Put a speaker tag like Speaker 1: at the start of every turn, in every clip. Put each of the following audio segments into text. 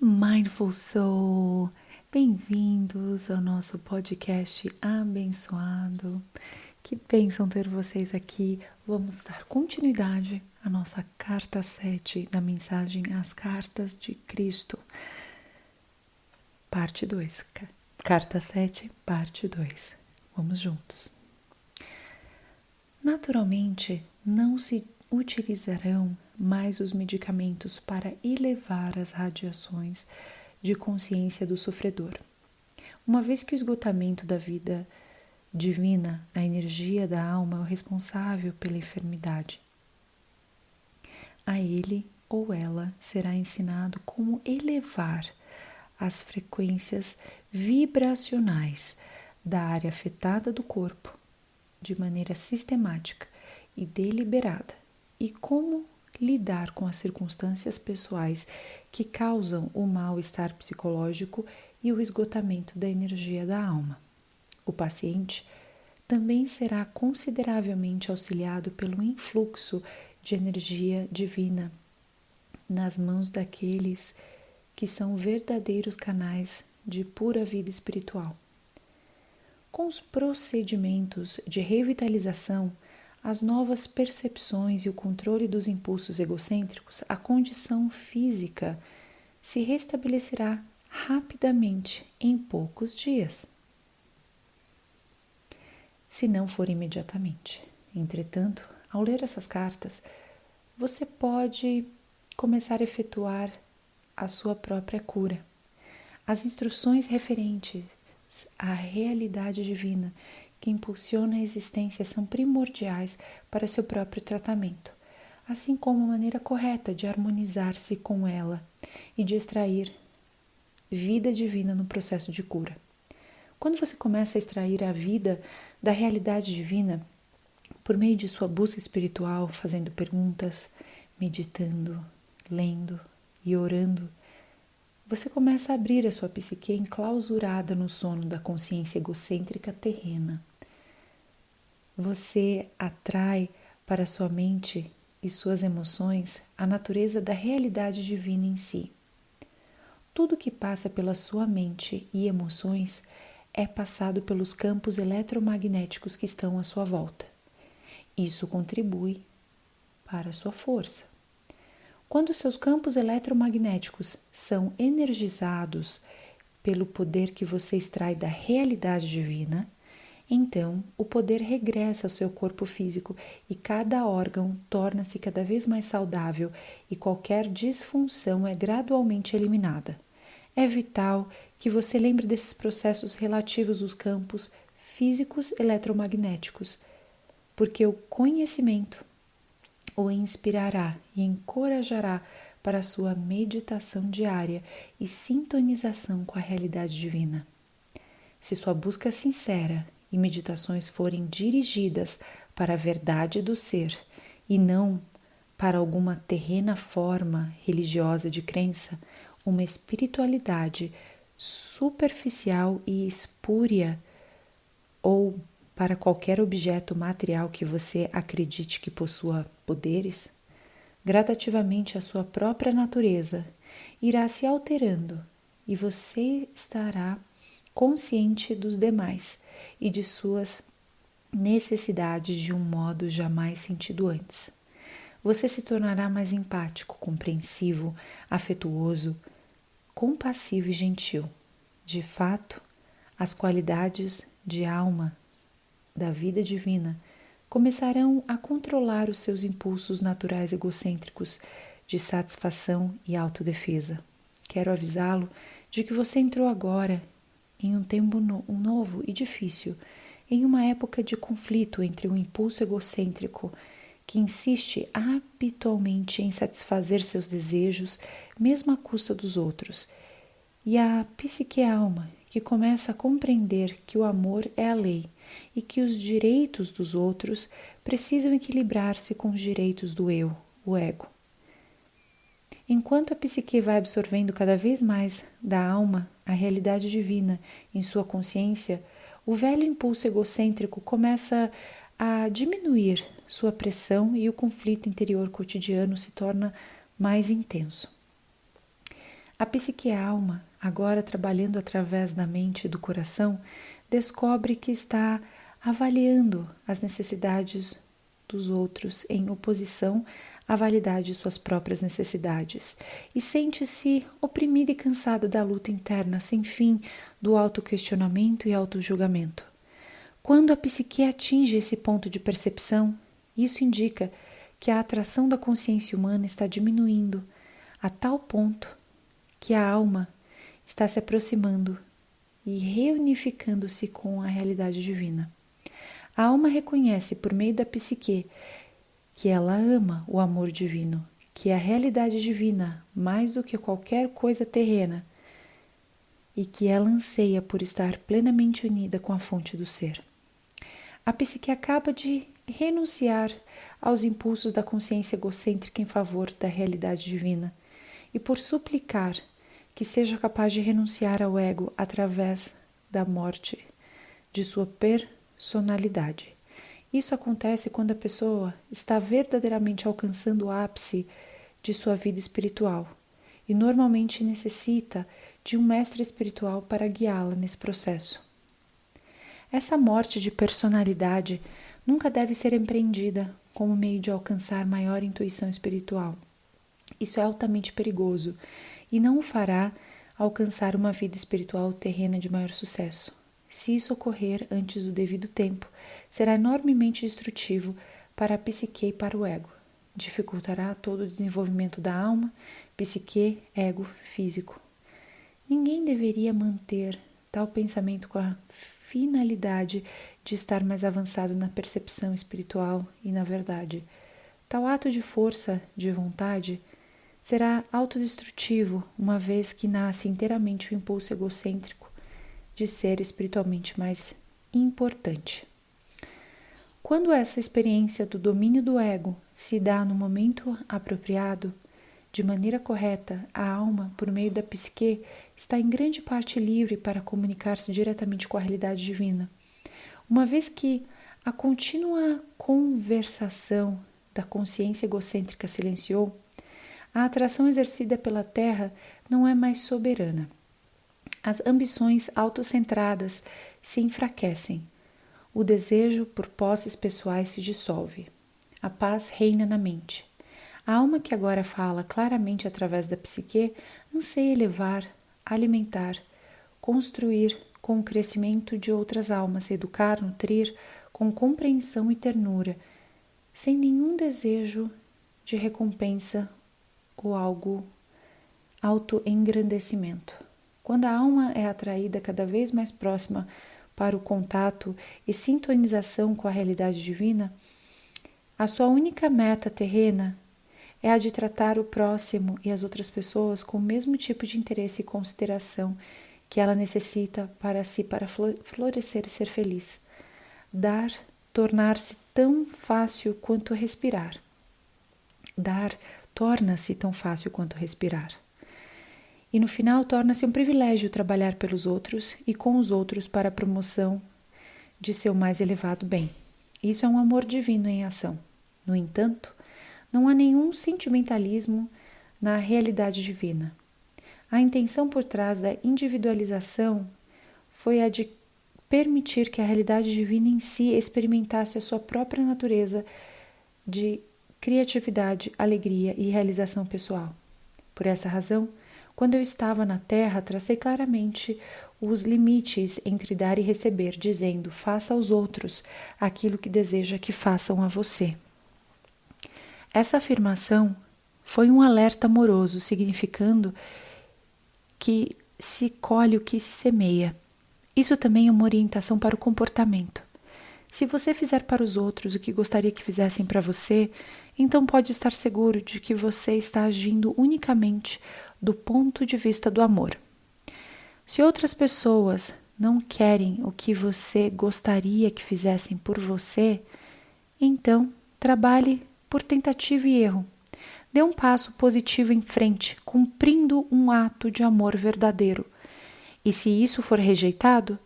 Speaker 1: Mindful Soul, bem-vindos ao nosso podcast abençoado. Que bênção ter vocês aqui. Vamos dar continuidade à nossa carta 7 da mensagem As Cartas de Cristo, parte 2. Carta 7, parte 2. Vamos juntos. Naturalmente, não se utilizarão mais os medicamentos para elevar as radiações de consciência do sofredor. Uma vez que o esgotamento da vida divina, a energia da alma, é o responsável pela enfermidade, a ele ou ela será ensinado como elevar as frequências vibracionais da área afetada do corpo de maneira sistemática e deliberada, e como lidar com as circunstâncias pessoais que causam o mal-estar psicológico e o esgotamento da energia da alma. O paciente também será consideravelmente auxiliado pelo influxo de energia divina nas mãos daqueles que são verdadeiros canais de pura vida espiritual. Com os procedimentos de revitalização, as novas percepções e o controle dos impulsos egocêntricos, a condição física se restabelecerá rapidamente em poucos dias, se não for imediatamente. Entretanto, ao ler essas cartas, você pode começar a efetuar a sua própria cura. As instruções referentes à realidade divina que impulsiona a existência são primordiais para seu próprio tratamento, assim como a maneira correta de harmonizar-se com ela e de extrair vida divina no processo de cura. Quando você começa a extrair a vida da realidade divina por meio de sua busca espiritual, fazendo perguntas, meditando, lendo e orando, você começa a abrir a sua psique enclausurada no sono da consciência egocêntrica terrena. Você atrai para sua mente e suas emoções a natureza da realidade divina em si. Tudo que passa pela sua mente e emoções é passado pelos campos eletromagnéticos que estão à sua volta. Isso contribui para a sua força. Quando seus campos eletromagnéticos são energizados pelo poder que você extrai da realidade divina, então o poder regressa ao seu corpo físico e cada órgão torna-se cada vez mais saudável e qualquer disfunção é gradualmente eliminada. É vital que você lembre desses processos relativos aos campos físicos eletromagnéticos, porque o conhecimento o inspirará e encorajará para a sua meditação diária e sintonização com a realidade divina. Se sua busca é sincera e meditações forem dirigidas para a verdade do ser e não para alguma terrena forma religiosa de crença, uma espiritualidade superficial e espúria, ou para qualquer objeto material que você acredite que possua poderes, gradativamente a sua própria natureza irá se alterando e você estará consciente dos demais e de suas necessidades de um modo jamais sentido antes. Você se tornará mais empático, compreensivo, afetuoso, compassivo e gentil. De fato, as qualidades de alma da vida divina começarão a controlar os seus impulsos naturais egocêntricos de satisfação e autodefesa. Quero avisá-lo de que você entrou agora em um tempo novo e difícil, em uma época de conflito entre o impulso egocêntrico que insiste habitualmente em satisfazer seus desejos, mesmo à custa dos outros, e a psique-alma, que começa a compreender que o amor é a lei e que os direitos dos outros precisam equilibrar-se com os direitos do eu, o ego. Enquanto a psique vai absorvendo cada vez mais da alma a realidade divina em sua consciência, o velho impulso egocêntrico começa a diminuir sua pressão e o conflito interior cotidiano se torna mais intenso. A psique alma, agora trabalhando através da mente e do coração, descobre que está avaliando as necessidades dos outros em oposição à validade de suas próprias necessidades e sente-se oprimida e cansada da luta interna sem fim do autoquestionamento e autojulgamento. Quando a psique atinge esse ponto de percepção, isso indica que a atração da consciência humana está diminuindo a tal ponto que a alma está se aproximando e reunificando-se com a realidade divina. A alma reconhece por meio da psique que ela ama o amor divino, que é a realidade divina mais do que qualquer coisa terrena e que ela anseia por estar plenamente unida com a fonte do ser. A psique acaba de renunciar aos impulsos da consciência egocêntrica em favor da realidade divina e por suplicar que seja capaz de renunciar ao ego através da morte de sua personalidade. Isso acontece quando a pessoa está verdadeiramente alcançando o ápice de sua vida espiritual e normalmente necessita de um mestre espiritual para guiá-la nesse processo. Essa morte de personalidade nunca deve ser empreendida como meio de alcançar maior intuição espiritual. Isso é altamente perigoso e não o fará alcançar uma vida espiritual terrena de maior sucesso. Se isso ocorrer antes do devido tempo, será enormemente destrutivo para a psique e para o ego. Dificultará todo o desenvolvimento da alma, psique, ego, físico. Ninguém deveria manter tal pensamento com a finalidade de estar mais avançado na percepção espiritual e na verdade. Tal ato de força de vontade será autodestrutivo, uma vez que nasce inteiramente o impulso egocêntrico de ser espiritualmente mais importante. Quando essa experiência do domínio do ego se dá no momento apropriado, de maneira correta, a alma, por meio da psique, está em grande parte livre para comunicar-se diretamente com a realidade divina. Uma vez que a contínua conversação da consciência egocêntrica silenciou, a atração exercida pela Terra não é mais soberana. As ambições autocentradas se enfraquecem. O desejo por posses pessoais se dissolve. A paz reina na mente. A alma que agora fala claramente através da psique anseia elevar, alimentar, construir com o crescimento de outras almas, educar, nutrir com compreensão e ternura, sem nenhum desejo de recompensa ou algo autoengrandecimento. Quando a alma é atraída cada vez mais próxima para o contato e sintonização com a realidade divina, a sua única meta terrena é a de tratar o próximo e as outras pessoas com o mesmo tipo de interesse e consideração que ela necessita para si, para florescer e ser feliz. Dar tornar-se tão fácil quanto respirar. Dar torna-se tão fácil quanto respirar. E no final torna-se um privilégio trabalhar pelos outros e com os outros para a promoção de seu mais elevado bem. Isso é um amor divino em ação. No entanto, não há nenhum sentimentalismo na realidade divina. A intenção por trás da individualização foi a de permitir que a realidade divina em si experimentasse a sua própria natureza de criatividade, alegria e realização pessoal. Por essa razão, quando eu estava na Terra, tracei claramente os limites entre dar e receber, dizendo: faça aos outros aquilo que deseja que façam a você. Essa afirmação foi um alerta amoroso, significando que se colhe o que se semeia. Isso também é uma orientação para o comportamento. Se você fizer para os outros o que gostaria que fizessem para você, então pode estar seguro de que você está agindo unicamente do ponto de vista do amor. Se outras pessoas não querem o que você gostaria que fizessem por você, então trabalhe por tentativa e erro. Dê um passo positivo em frente, cumprindo um ato de amor verdadeiro. E se isso for rejeitado,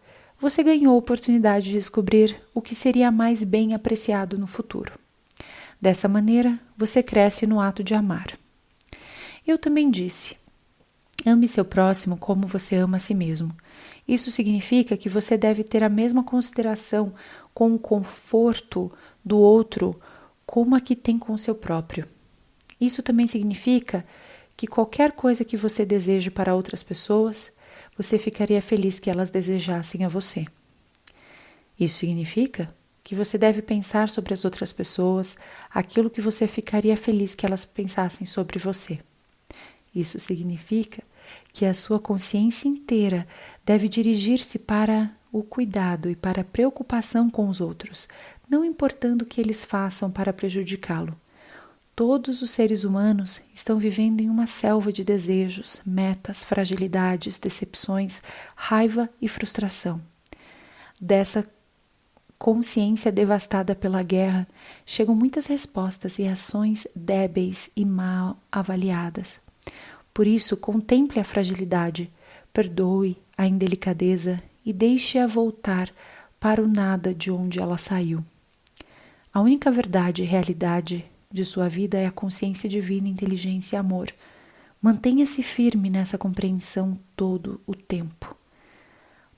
Speaker 1: você ganhou a oportunidade de descobrir o que seria mais bem apreciado no futuro. Dessa maneira, você cresce no ato de amar. Eu também disse: Ame seu próximo como você ama a si mesmo. Isso significa que você deve ter a mesma consideração com o conforto do outro como a que tem com o seu próprio. Isso também significa que qualquer coisa que você deseje para outras pessoas, você ficaria feliz que elas desejassem a você. Isso significa que você deve pensar sobre as outras pessoas aquilo que você ficaria feliz que elas pensassem sobre você. Isso significa que a sua consciência inteira deve dirigir-se para o cuidado e para a preocupação com os outros, não importando o que eles façam para prejudicá-lo. Todos os seres humanos estão vivendo em uma selva de desejos, metas, fragilidades, decepções, raiva e frustração. Dessa consciência devastada pela guerra, chegam muitas respostas e ações débeis e mal avaliadas. Por isso, contemple a fragilidade, perdoe a indelicadeza e deixe-a voltar para o nada de onde ela saiu. A única verdade e realidade de sua vida é a consciência divina, inteligência e amor. Mantenha-se firme nessa compreensão todo o tempo.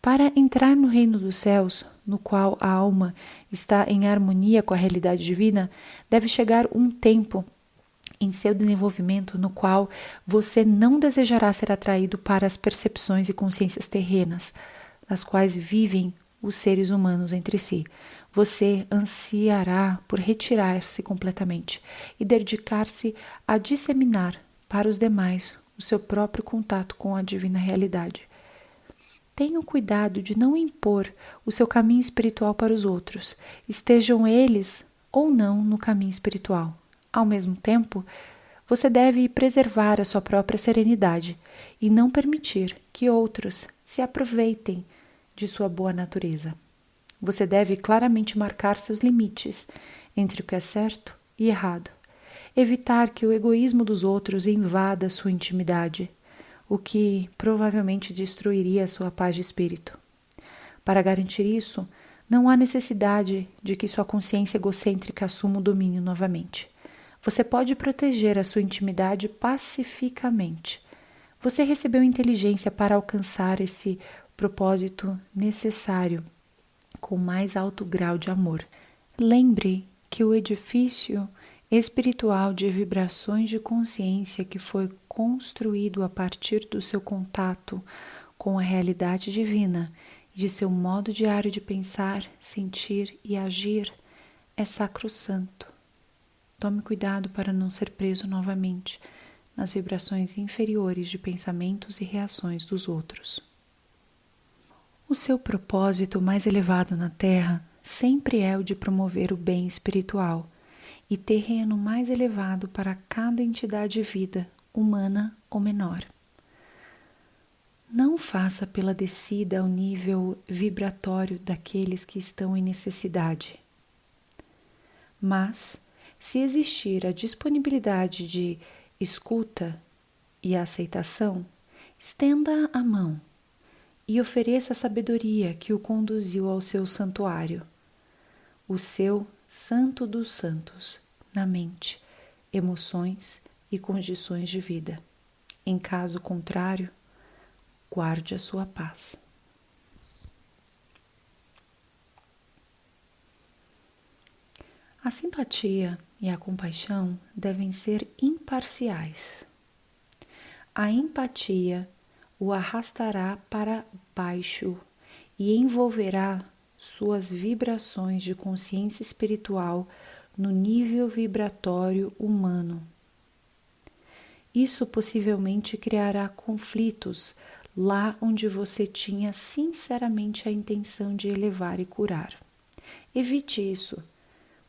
Speaker 1: Para entrar no reino dos céus, no qual a alma está em harmonia com a realidade divina, deve chegar um tempo em seu desenvolvimento no qual você não desejará ser atraído para as percepções e consciências terrenas, nas quais vivem os seres humanos entre si. Você ansiará por retirar-se completamente e dedicar-se a disseminar para os demais o seu próprio contato com a divina realidade. Tenha o cuidado de não impor o seu caminho espiritual para os outros, estejam eles ou não no caminho espiritual. Ao mesmo tempo, você deve preservar a sua própria serenidade e não permitir que outros se aproveitem de sua boa natureza. Você deve claramente marcar seus limites entre o que é certo e errado. Evitar que o egoísmo dos outros invada sua intimidade, o que provavelmente destruiria sua paz de espírito. Para garantir isso, não há necessidade de que sua consciência egocêntrica assuma o domínio novamente. Você pode proteger a sua intimidade pacificamente. Você recebeu inteligência para alcançar esse propósito necessário com mais alto grau de amor. Lembre que o edifício espiritual de vibrações de consciência que foi construído a partir do seu contato com a realidade divina e de seu modo diário de pensar, sentir e agir é sacrossanto. Tome cuidado para não ser preso novamente nas vibrações inferiores de pensamentos e reações dos outros. O seu propósito mais elevado na Terra sempre é o de promover o bem espiritual e terreno mais elevado para cada entidade de vida, humana ou menor. Não faça pela descida ao nível vibratório daqueles que estão em necessidade, mas se existir a disponibilidade de escuta e aceitação, estenda a mão e ofereça a sabedoria que o conduziu ao seu santuário, o seu Santo dos Santos, na mente, emoções e condições de vida. Em caso contrário, guarde a sua paz. A simpatia e a compaixão devem ser imparciais. A empatia o arrastará para baixo e envolverá suas vibrações de consciência espiritual no nível vibratório humano. Isso possivelmente criará conflitos lá onde você tinha sinceramente a intenção de elevar e curar. Evite isso,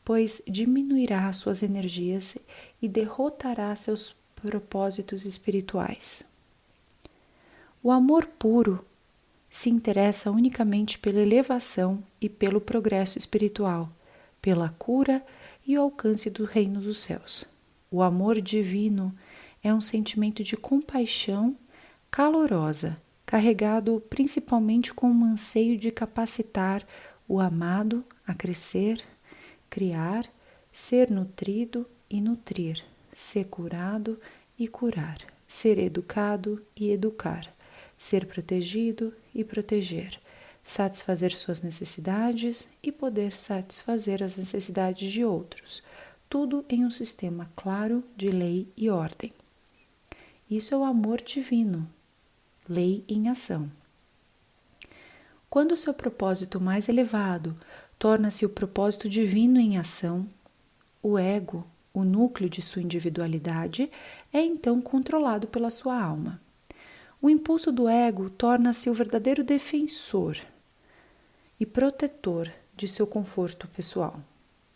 Speaker 1: pois diminuirá suas energias e derrotará seus propósitos espirituais. O amor puro se interessa unicamente pela elevação e pelo progresso espiritual, pela cura e o alcance do reino dos céus. O amor divino é um sentimento de compaixão calorosa, carregado principalmente com um anseio de capacitar o amado a crescer, criar, ser nutrido e nutrir, ser curado e curar, ser educado e educar, ser protegido e proteger, satisfazer suas necessidades e poder satisfazer as necessidades de outros, tudo em um sistema claro de lei e ordem. Isso é o amor divino, lei em ação. Quando o seu propósito mais elevado torna-se o propósito divino em ação, o ego, o núcleo de sua individualidade, é então controlado pela sua alma. O impulso do ego torna-se o verdadeiro defensor e protetor de seu conforto pessoal.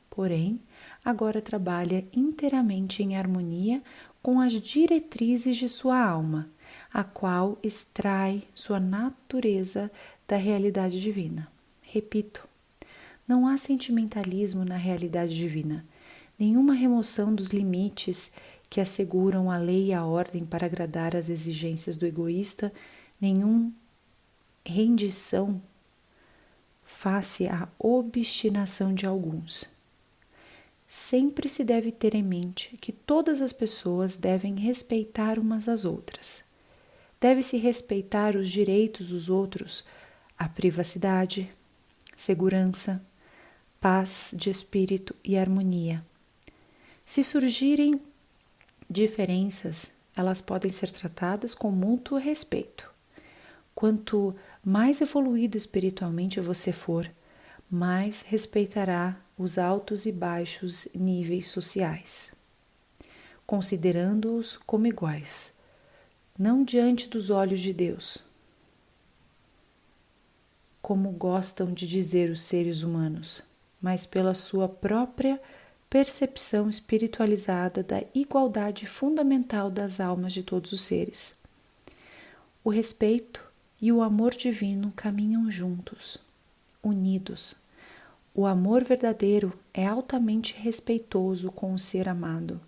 Speaker 1: Porém, agora trabalha inteiramente em harmonia com as diretrizes de sua alma, a qual extrai sua natureza da realidade divina. Repito, não há sentimentalismo na realidade divina, nenhuma remoção dos limites que asseguram a lei e a ordem para agradar às exigências do egoísta, nenhuma rendição face à obstinação de alguns. Sempre se deve ter em mente que todas as pessoas devem respeitar umas às outras. Deve-se respeitar os direitos dos outros, a privacidade, segurança, paz de espírito e harmonia. Se surgirem diferenças, elas podem ser tratadas com mútuo respeito. Quanto mais evoluído espiritualmente você for, mais respeitará os altos e baixos níveis sociais, considerando-os como iguais, não diante dos olhos de Deus, como gostam de dizer os seres humanos, mas pela sua própria percepção espiritualizada da igualdade fundamental das almas de todos os seres. O respeito e o amor divino caminham juntos, unidos. O amor verdadeiro é altamente respeitoso com o ser amado.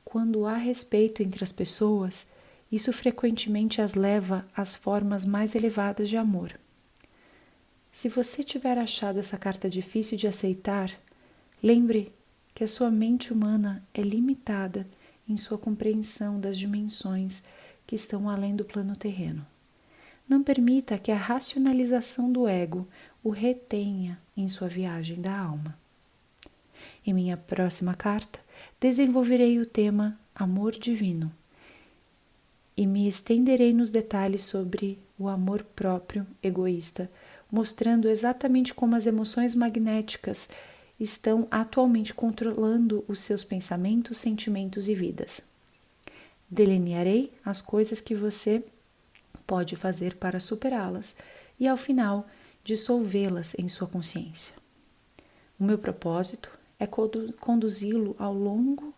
Speaker 1: Quando há respeito entre as pessoas, isso frequentemente as leva às formas mais elevadas de amor. Se você tiver achado essa carta difícil de aceitar, lembre que a sua mente humana é limitada em sua compreensão das dimensões que estão além do plano terreno. Não permita que a racionalização do ego o retenha em sua viagem da alma. Em minha próxima carta, desenvolverei o tema Amor Divino e me estenderei nos detalhes sobre o amor próprio egoísta, mostrando exatamente como as emoções magnéticas estão atualmente controlando os seus pensamentos, sentimentos e vidas. Delinearei as coisas que você pode fazer para superá-las e, ao final, dissolvê-las em sua consciência. O meu propósito é conduzi-lo ao longo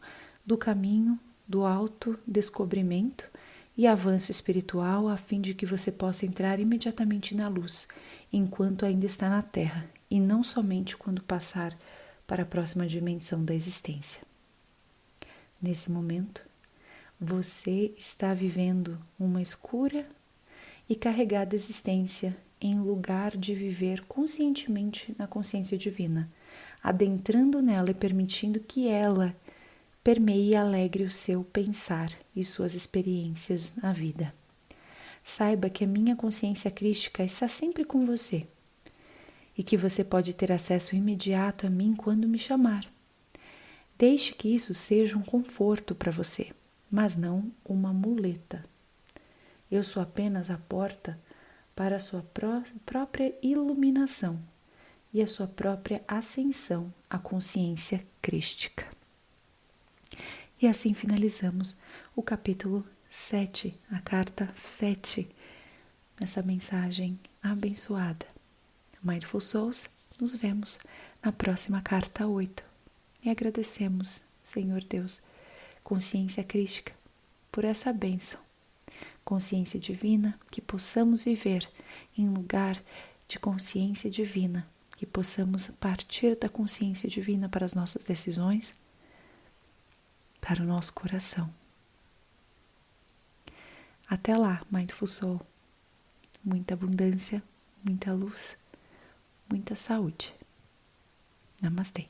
Speaker 1: do caminho do autodescobrimento e avanço espiritual, a fim de que você possa entrar imediatamente na luz, enquanto ainda está na Terra, e não somente quando passar para a próxima dimensão da existência. Nesse momento, você está vivendo uma escura e carregada existência em lugar de viver conscientemente na consciência divina, adentrando nela e permitindo que ela permeie e alegre o seu pensar e suas experiências na vida. Saiba que a minha consciência crística está sempre com você e que você pode ter acesso imediato a mim quando me chamar. Deixe que isso seja um conforto para você, mas não uma muleta. Eu sou apenas a porta para a sua própria iluminação e a sua própria ascensão à consciência crística. E assim finalizamos o capítulo 7, a carta 7, essa mensagem abençoada. Mindful Souls, nos vemos na próxima carta 8. E agradecemos, Senhor Deus, consciência crística, por essa bênção. Consciência divina, que possamos viver em lugar de consciência divina, que possamos partir da consciência divina para as nossas decisões, para o nosso coração. Até lá, Mindful Soul. Muita abundância, muita luz, muita saúde. Namastê.